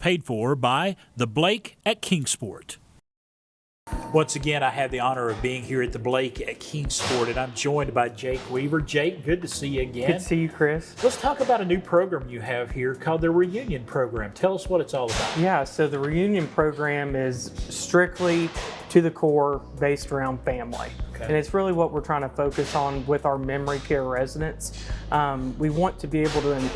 paid for by the Blake at Kingsport. Once again, I have the honor of being here at the Blake at Kingsport, and I'm joined by Jake Weaver. Jake, good to see you again. Good to see you, Chris. Let's talk about a new program you have here called the Reunion Program. Tell us what it's all about. Yeah, so the Reunion Program is strictly to the core based around family. Okay. And it's really what we're trying to focus on with our memory care residents. We want to be able to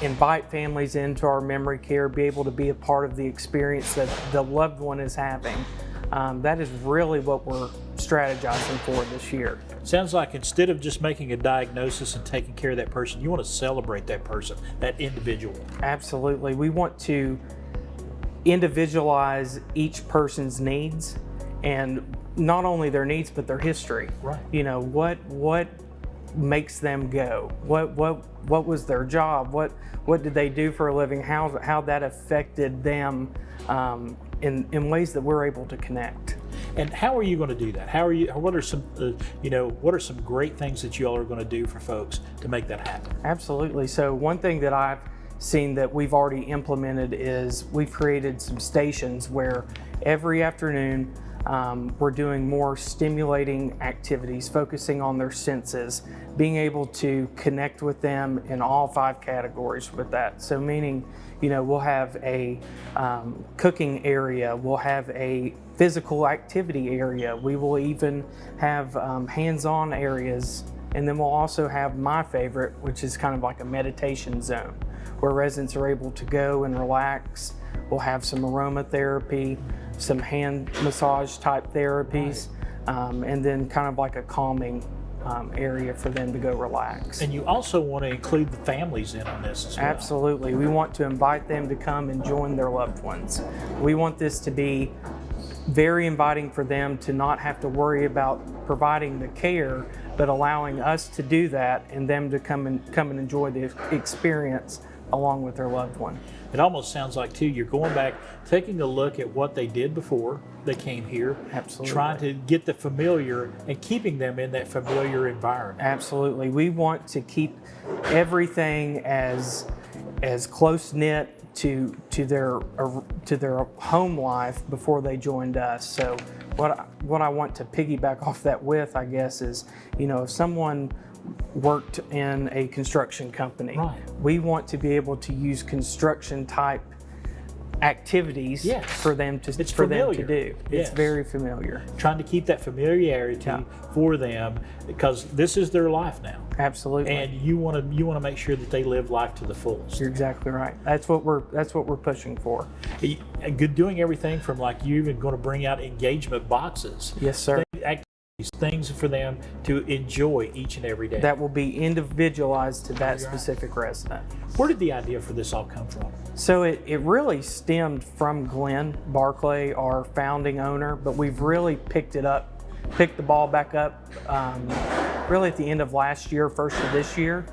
invite families into our memory care, be able to be a part of the experience that the loved one is having. That is really what we're strategizing for this year. Sounds like instead of just making a diagnosis and taking care of that person, you want to celebrate that person, that individual. Absolutely. We want to individualize each person's needs, and not only their needs, but their history. Right. You know, what makes them go? What was their job? What did they do for a living? How that affected them in ways that we're able to connect. And how are you going to do that? What are some great things that you all are going to do for folks to make that happen? Absolutely. So one thing that I've seen that we've already implemented is we've created some stations where every afternoon we're doing more stimulating activities, focusing on their senses, being able to connect with them in all 5 categories with that. So meaning, we'll have a cooking area, we'll have a physical activity area, we will even have hands-on areas, and then we'll also have my favorite, which is kind of like a meditation zone, where residents are able to go and relax. We'll have some aromatherapy, some hand massage type therapies, and then kind of like a calming area for them to go relax. And you also want to include the families in on this as well. Absolutely. We want to invite them to come and join their loved ones. We want this to be very inviting for them to not have to worry about providing the care, but allowing us to do that and them to come and enjoy the experience along with their loved one. It almost sounds like, too, you're going back, taking a look at what they did before they came here. Absolutely. Trying to get the familiar and keeping them in that familiar environment. Absolutely. We want to keep everything as close-knit to their home life before they joined us. So what I want to piggyback off that with, I guess, is, if someone worked in a construction company, right, we want to be able to use construction type activities, yes, for them to do. Yes. It's very familiar. Trying to keep that familiarity, yeah, for them, because this is their life now. Absolutely. And you want to make sure that they live life to the fullest. You're exactly right. That's what we're pushing for. Doing everything from, like, you even going to bring out engagement boxes. Yes, sir. Things for them to enjoy each and every day. That will be individualized to that specific resident. Where did the idea for this all come from? So it really stemmed from Glenn Barclay, our founding owner, but we've really picked the ball back up really at the end of last year, first of this year,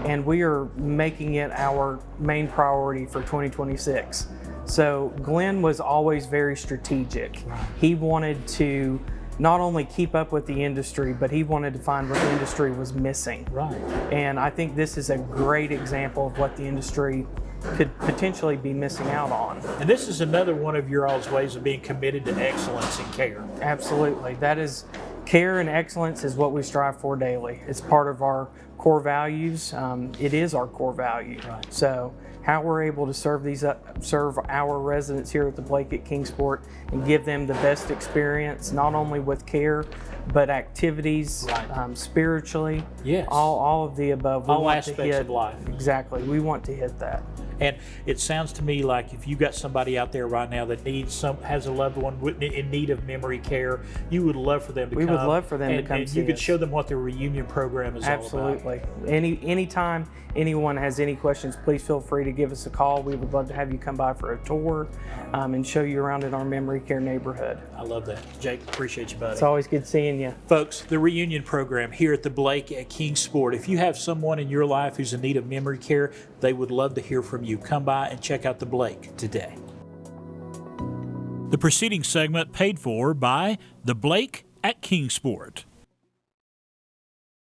and we are making it our main priority for 2026. So Glenn was always very strategic. Right. He wanted to not only keep up with the industry, but he wanted to find what the industry was missing. Right. And I think this is a great example of what the industry could potentially be missing out on. And this is another one of your all's ways of being committed to excellence in care. Absolutely. That is, care and excellence is what we strive for daily. It's part of our core values. It is our core value. Right. So how we're able to serve our residents here at the Blake at Kingsport and give them the best experience, not only with care, but activities, right, spiritually, yes, all of the above. All aspects of life. Exactly. We want to hit that. And it sounds to me like if you got somebody out there right now that has a loved one in need of memory care, you would love for them to come. We would love for them to come see us. You could show them what the Reunion Program is all about. Absolutely. Anytime anyone has any questions, please feel free to give us a call. We would love to have you come by for a tour and show you around in our memory care neighborhood. I love that. Jake, appreciate you, buddy. It's always good seeing you. Folks, the Reunion Program here at the Blake at Kingsport. If you have someone in your life who's in need of memory care, they would love to hear from you. Come by and check out the Blake today. The preceding segment paid for by the Blake at Kingsport.